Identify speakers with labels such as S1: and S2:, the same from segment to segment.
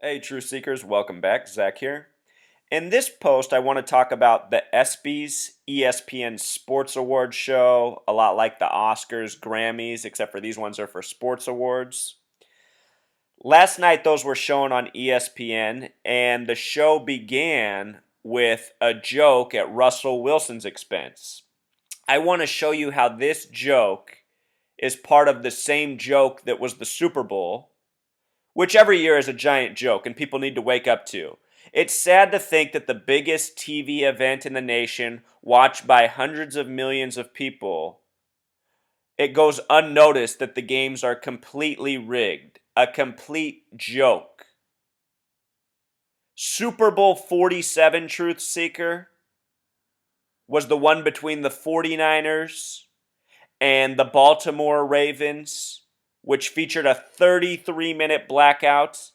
S1: Hey, True Seekers, welcome back. Zach here. In this post, I want to talk about the ESPYs, ESPN Sports Awards show, a lot like the Oscars, Grammys, except for these ones are for sports awards. Last night, those were shown on ESPN, and the show began with a joke at Russell Wilson's expense. I want to show you how this joke is part of the same joke that was the Super Bowl, which every year is a giant joke and people need to wake up to. It's sad to think that the biggest TV event in the nation, watched by hundreds of millions of people, it goes unnoticed that the games are completely rigged. A complete joke. Super Bowl 47, Truth Seeker, was the one between the 49ers and the Baltimore Ravens, which featured a 33-minute blackout.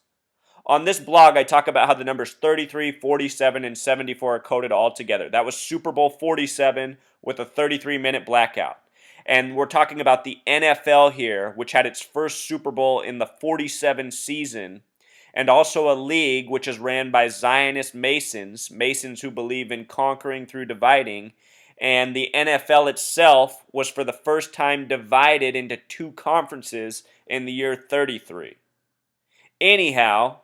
S1: On this blog, I talk about how the numbers 33, 47, and 74 are coded all together. That was Super Bowl 47 with a 33-minute blackout. And we're talking about the NFL here, which had its first Super Bowl in the 47 season, and also a league which is ran by Zionist Masons, Masons who believe in conquering through dividing. And the NFL itself was for the first time divided into two conferences in the year 33. Anyhow,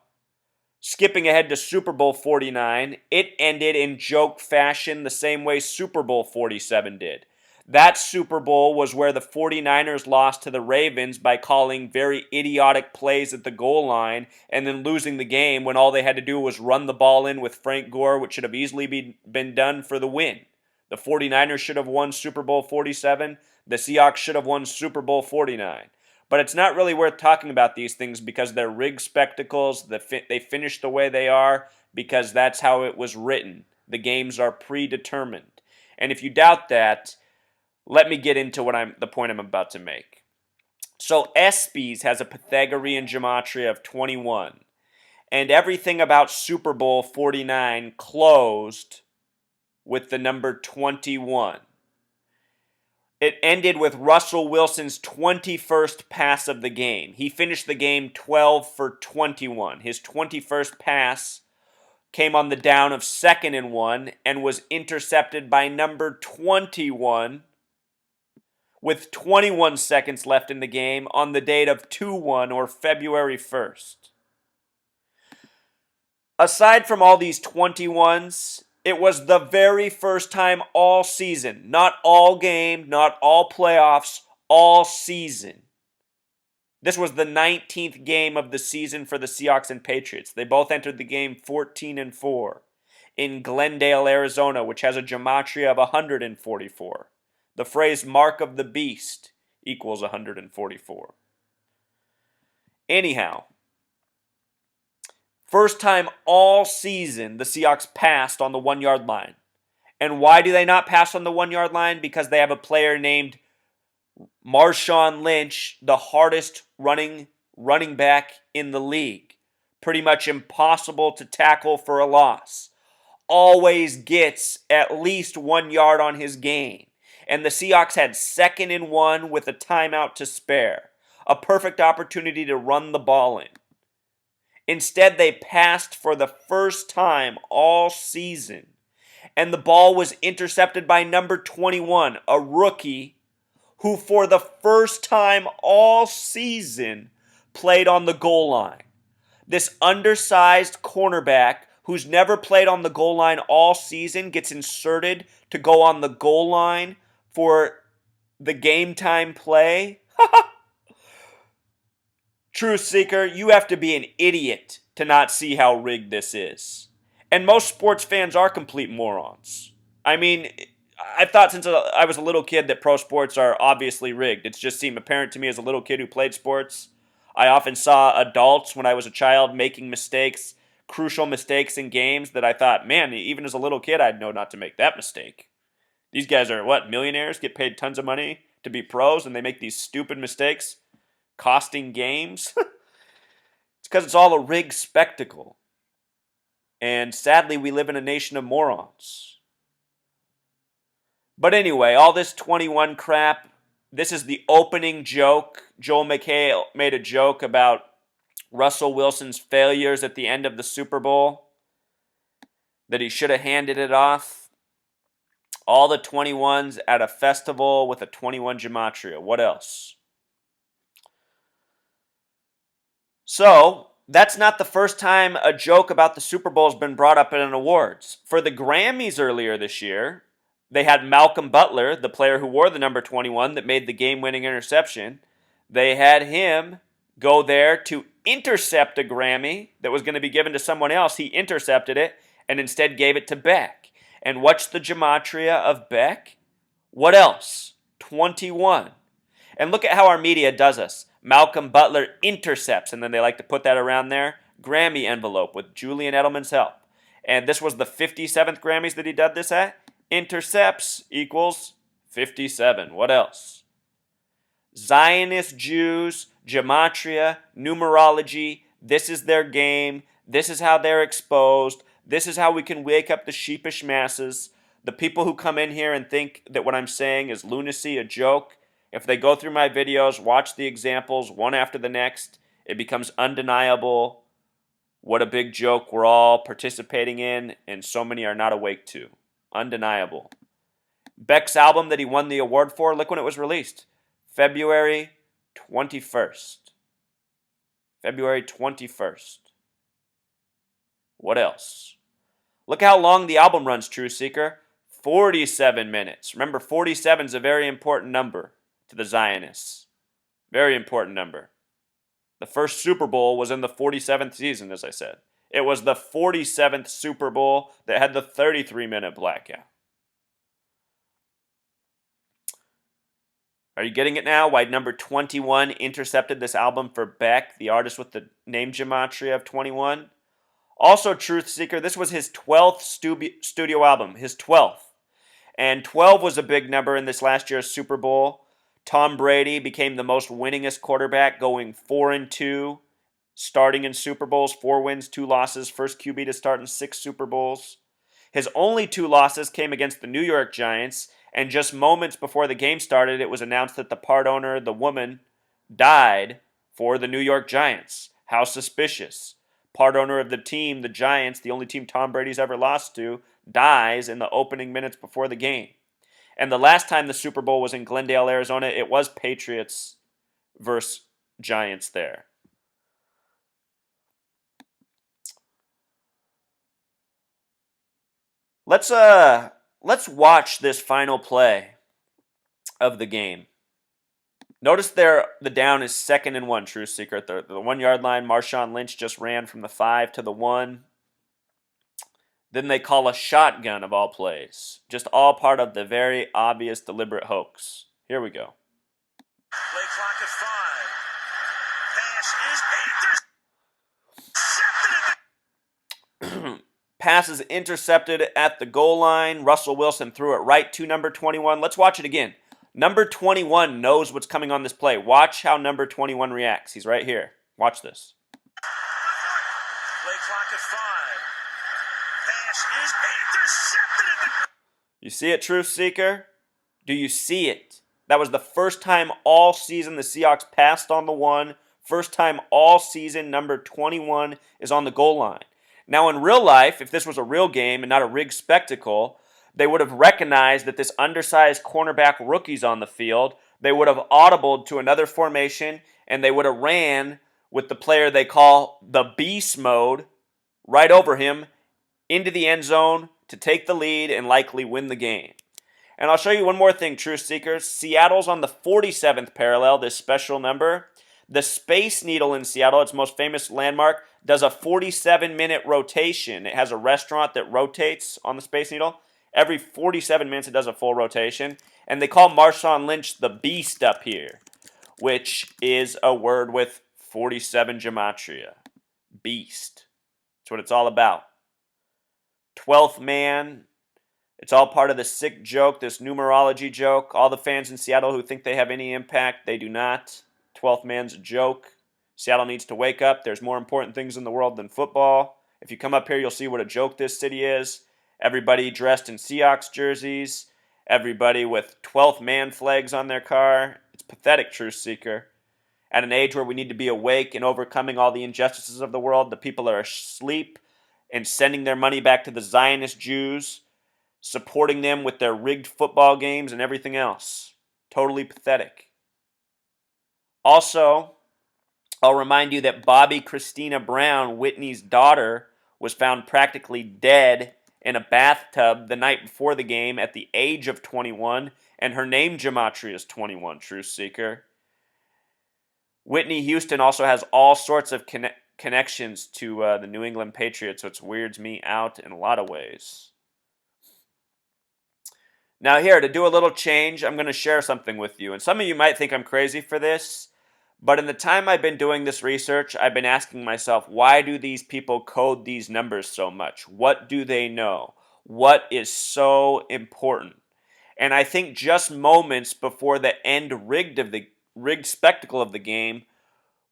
S1: skipping ahead to Super Bowl 49, it ended in joke fashion the same way Super Bowl 47 did. That Super Bowl was where the 49ers lost to the Ravens by calling very idiotic plays at the goal line and then losing the game when all they had to do was run the ball in with Frank Gore, which should have easily been done for the win. The 49ers should have won Super Bowl 47. The Seahawks should have won Super Bowl 49. But it's not really worth talking about these things because they're rigged spectacles. They finish the way they are because that's how it was written. The games are predetermined. And if you doubt that, let me get into the point I'm about to make. So ESPYs has a Pythagorean gematria of 21. And everything about Super Bowl 49 closed with the number 21. It ended with Russell Wilson's 21st pass of the game. He finished the game 12 for 21. His 21st pass came on the down of 2nd and 1 and was intercepted by number 21 with 21 seconds left in the game on the date of 2-1 or February 1st. Aside from all these 21s, it was the very first time all season, not all game, not all playoffs, all season. This was the 19th game of the season for the Seahawks and Patriots. They both entered the game 14-4 in Glendale, Arizona, which has a gematria of 144. The phrase mark of the beast equals 144. Anyhow, first time all season the Seahawks passed on the 1-yard line. And why do they not pass on the 1-yard line? Because they have a player named Marshawn Lynch, the hardest running back in the league. Pretty much impossible to tackle for a loss. Always gets at least 1 yard on his gain. And the Seahawks had 2nd and 1 with a timeout to spare. A perfect opportunity to run the ball in. Instead, they passed for the first time all season. And the ball was intercepted by number 21, a rookie who for the first time all season played on the goal line. This undersized cornerback who's never played on the goal line all season gets inserted to go on the goal line for the game time play. Truth Seeker, you have to be an idiot to not see how rigged this is. And most sports fans are complete morons. I mean, I've thought since I was a little kid that pro sports are obviously rigged. It's just seemed apparent to me as a little kid who played sports. I often saw adults when I was a child making mistakes, crucial mistakes in games that I thought, man, even as a little kid, I'd know not to make that mistake. These guys are, millionaires, get paid tons of money to be pros, and they make these stupid mistakes, costing games? It's because it's all a rigged spectacle. And sadly, we live in a nation of morons. But anyway, all this 21 crap, this is the opening joke. Joel McHale made a joke about Russell Wilson's failures at the end of the Super Bowl, that he should have handed it off. All the 21s at a festival with a 21 gematria. What else? So, that's not the first time a joke about the Super Bowl has been brought up in an awards. For the Grammys earlier this year, they had Malcolm Butler, the player who wore the number 21 that made the game-winning interception. They had him go there to intercept a Grammy that was going to be given to someone else. He intercepted it and instead gave it to Beck. And what's the gematria of Beck? What else? 21. And look at how our media does us. Malcolm Butler intercepts, and then they like to put that around there. Grammy envelope with Julian Edelman's help. And this was the 57th Grammys that he did this at. Intercepts equals 57. What else? Zionist Jews, gematria, numerology. This is their game. This is how they're exposed. This is how we can wake up the sheepish masses. The people who come in here and think that what I'm saying is lunacy, a joke, if they go through my videos, watch the examples one after the next, it becomes undeniable what a big joke we're all participating in and so many are not awake to. Undeniable. Beck's album that he won the award for, look when it was released. February 21st. February 21st. What else? Look how long the album runs, Truth Seeker. 47 minutes. Remember, 47 is a very important number to the Zionists. Very important number. The first Super Bowl was in the 47th season, as I said. It was the 47th Super Bowl that had the 33-minute blackout. Are you getting it now? Why number 21 intercepted this album for Beck, the artist with the name gematria of 21? Also, Truth Seeker, this was his 12th studio album, his 12th. And 12 was a big number in this last year's Super Bowl. Tom Brady became the most winningest quarterback, going 4-2, starting in Super Bowls, 4 wins, 2 losses, first QB to start in 6 Super Bowls. His only 2 losses came against the New York Giants, and just moments before the game started, it was announced that the part owner, the woman, died for the New York Giants. How suspicious. Part owner of the team, the Giants, the only team Tom Brady's ever lost to, dies in the opening minutes before the game. And the last time the Super Bowl was in Glendale, Arizona, it was Patriots versus Giants there. Let's watch this final play of the game. Notice there the down is 2nd and 1, True Seeker. At the 1-yard line, Marshawn Lynch just ran from the 5 to the 1. Then they call a shotgun of all plays. Just all part of the very obvious, deliberate hoax. Here we go.
S2: Play clock at 5. Pass is intercepted.
S1: Pass is intercepted at the goal line. Russell Wilson threw it right to number 21. Let's watch it again. Number 21 knows what's coming on this play. Watch how number 21 reacts. He's right here. Watch this.
S2: Play clock at 5. Pass is intercepted.
S1: You see it, Truth Seeker? Do you see it? That was the first time all season the Seahawks passed on the 1. First time all season number 21 is on the goal line. Now in real life, if this was a real game and not a rigged spectacle, they would have recognized that this undersized cornerback rookie's on the field. They would have audibled to another formation, and they would have ran with the player they call the beast mode right over him into the end zone to take the lead and likely win the game. And I'll show you one more thing, Truth Seekers. Seattle's on the 47th parallel, this special number. The Space Needle in Seattle, its most famous landmark, does a 47-minute rotation. It has a restaurant that rotates on the Space Needle. Every 47 minutes it does a full rotation. And they call Marshawn Lynch the Beast up here, which is a word with 47 gematria. Beast. That's what it's all about. 12th man. It's all part of the sick joke, this numerology joke. All the fans in Seattle who think they have any impact, they do not. 12th man's a joke. Seattle needs to wake up. There's more important things in the world than football. If you come up here, you'll see what a joke this city is. Everybody dressed in Seahawks jerseys. Everybody with 12th man flags on their car. It's pathetic, Truth Seeker. at an age where we need to be awake and overcoming all the injustices of the world. The people are asleep and sending their money back to the Zionist Jews, supporting them with their rigged football games and everything else. Totally pathetic. Also, I'll remind you that Bobby Christina Brown, Whitney's daughter, was found practically dead in a bathtub the night before the game at the age of 21, and her name gematria is 21, Truth Seeker. Whitney Houston also has all sorts of connections to the New England Patriots, which weirds me out in a lot of ways. Now here, to do a little change, I'm going to share something with you. And some of you might think I'm crazy for this, but in the time I've been doing this research, I've been asking myself, why do these people code these numbers so much? What do they know? What is so important? And I think just moments before the end rigged spectacle of the game,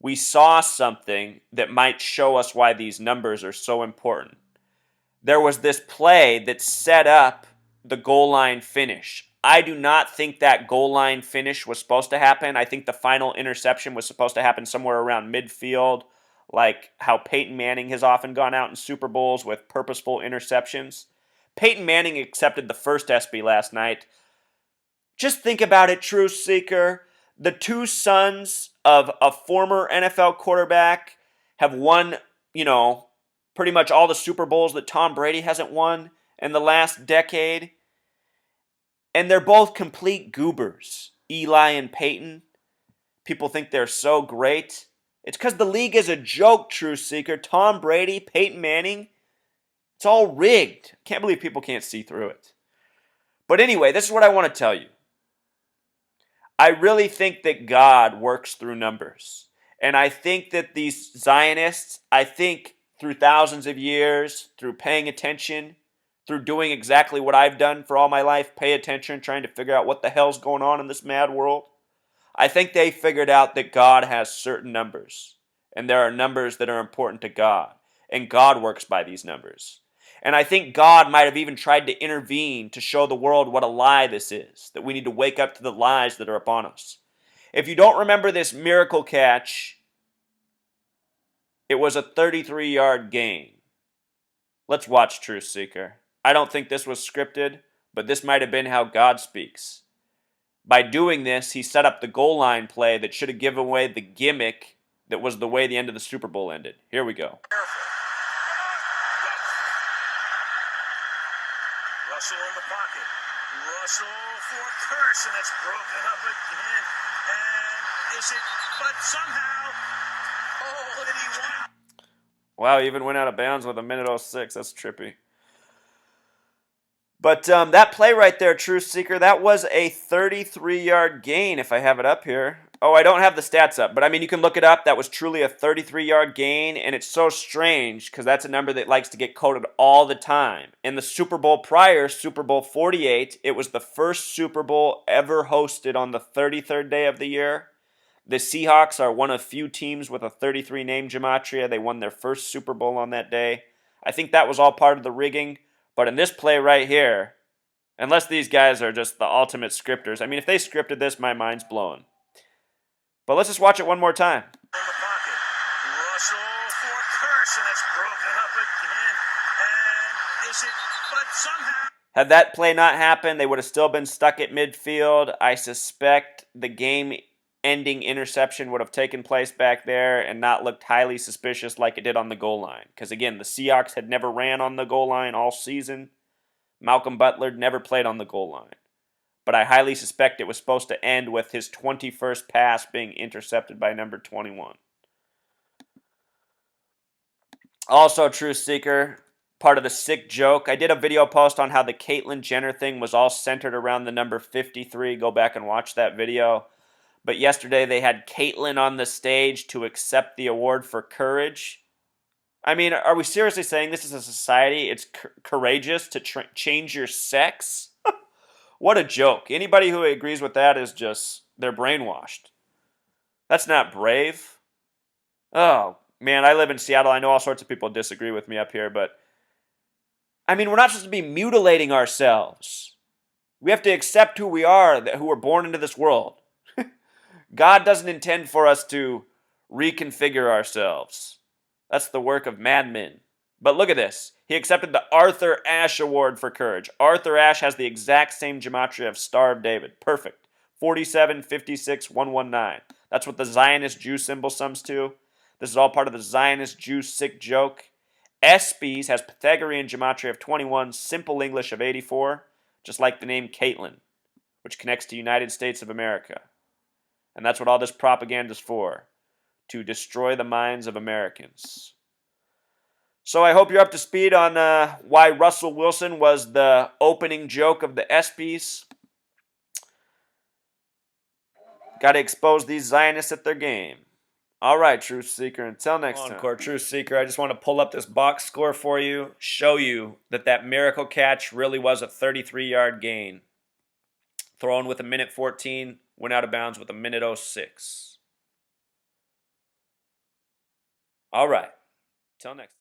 S1: we saw something that might show us why these numbers are so important. There was this play that set up the goal line finish. I do not think that goal line finish was supposed to happen. I think the final interception was supposed to happen somewhere around midfield, like how Peyton Manning has often gone out in Super Bowls with purposeful interceptions. Peyton Manning accepted the first ESPY last night. Just think about it, Truth Seeker. The two sons of a former NFL quarterback have won, pretty much all the Super Bowls that Tom Brady hasn't won in the last decade. And they're both complete goobers, Eli and Peyton. People think they're so great. It's because the league is a joke, Truth Seeker. Tom Brady, Peyton Manning, it's all rigged. Can't believe people can't see through it. But anyway, this is what I want to tell you. I really think that God works through numbers. And I think that these Zionists, through thousands of years, through paying attention, through doing exactly what I've done for all my life, pay attention, trying to figure out what the hell's going on in this mad world, I think they figured out that God has certain numbers. And there are numbers that are important to God. And God works by these numbers. And I think God might have even tried to intervene to show the world what a lie this is, that we need to wake up to the lies that are upon us. If you don't remember this miracle catch, it was a 33-yard gain. Let's watch, Truth Seeker. I don't think this was scripted, but this might have been how God speaks. By doing this, he set up the goal line play that should have given away the gimmick that was the way the end of the Super Bowl ended. Here we go.
S2: Russell in the pocket. Russell for Curse, and it's broken up again. And is it? But somehow, did he want?
S1: Wow, he even went out of bounds with a minute 06. That's trippy. But that play right there, Truth Seeker, that was a 33-yard gain, if I have it up here. Oh, I don't have the stats up, but I mean, you can look it up. That was truly a 33-yard gain, and it's so strange because that's a number that likes to get quoted all the time. In the Super Bowl prior, Super Bowl 48, it was the first Super Bowl ever hosted on the 33rd day of the year. The Seahawks are one of few teams with a 33 name gematria. They won their first Super Bowl on that day. I think that was all part of the rigging. But in this play right here, unless these guys are just the ultimate scripters, I mean, if they scripted this, my mind's blown. But let's just watch it one more time.
S2: In the pocket. Russell for Curse, and it's broken up again. And is it? But somehow.
S1: Had that play not happened, they would have still been stuck at midfield. I suspect the game-ending interception would have taken place back there and not looked highly suspicious like it did on the goal line. Because again, the Seahawks had never ran on the goal line all season. Malcolm Butler never played on the goal line. But I highly suspect it was supposed to end with his 21st pass being intercepted by number 21. Also, Truth Seeker, part of the sick joke, I did a video post on how the Caitlyn Jenner thing was all centered around the number 53. Go back and watch that video. But yesterday they had Caitlyn on the stage to accept the award for courage. I mean, are we seriously saying this is a society? It's courageous to change your sex? What a joke. Anybody who agrees with that is just, they're brainwashed. That's not brave. Oh, man, I live in Seattle. I know all sorts of people disagree with me up here, but I mean, we're not supposed to be mutilating ourselves. We have to accept who we are, who were born into this world. God doesn't intend for us to reconfigure ourselves. That's the work of madmen. But look at this. He accepted the Arthur Ashe Award for courage. Arthur Ashe has the exact same gematria of Star of David. Perfect. 47, 56, 119. That's what the Zionist Jew symbol sums to. This is all part of the Zionist Jew sick joke. ESPY's has Pythagorean gematria of 21, simple English of 84, just like the name Caitlin, which connects to United States of America. And that's what all this propaganda is for, to destroy the minds of Americans. So I hope you're up to speed on why Russell Wilson was the opening joke of the ESPYs. Got to expose these Zionists at their game. All right, Truth Seeker, until next time. Encore Truth Seeker, I just want to pull up this box score for you, show you that miracle catch really was a 33-yard gain. Thrown with a minute 14, went out of bounds with a minute 06. All right, till next time.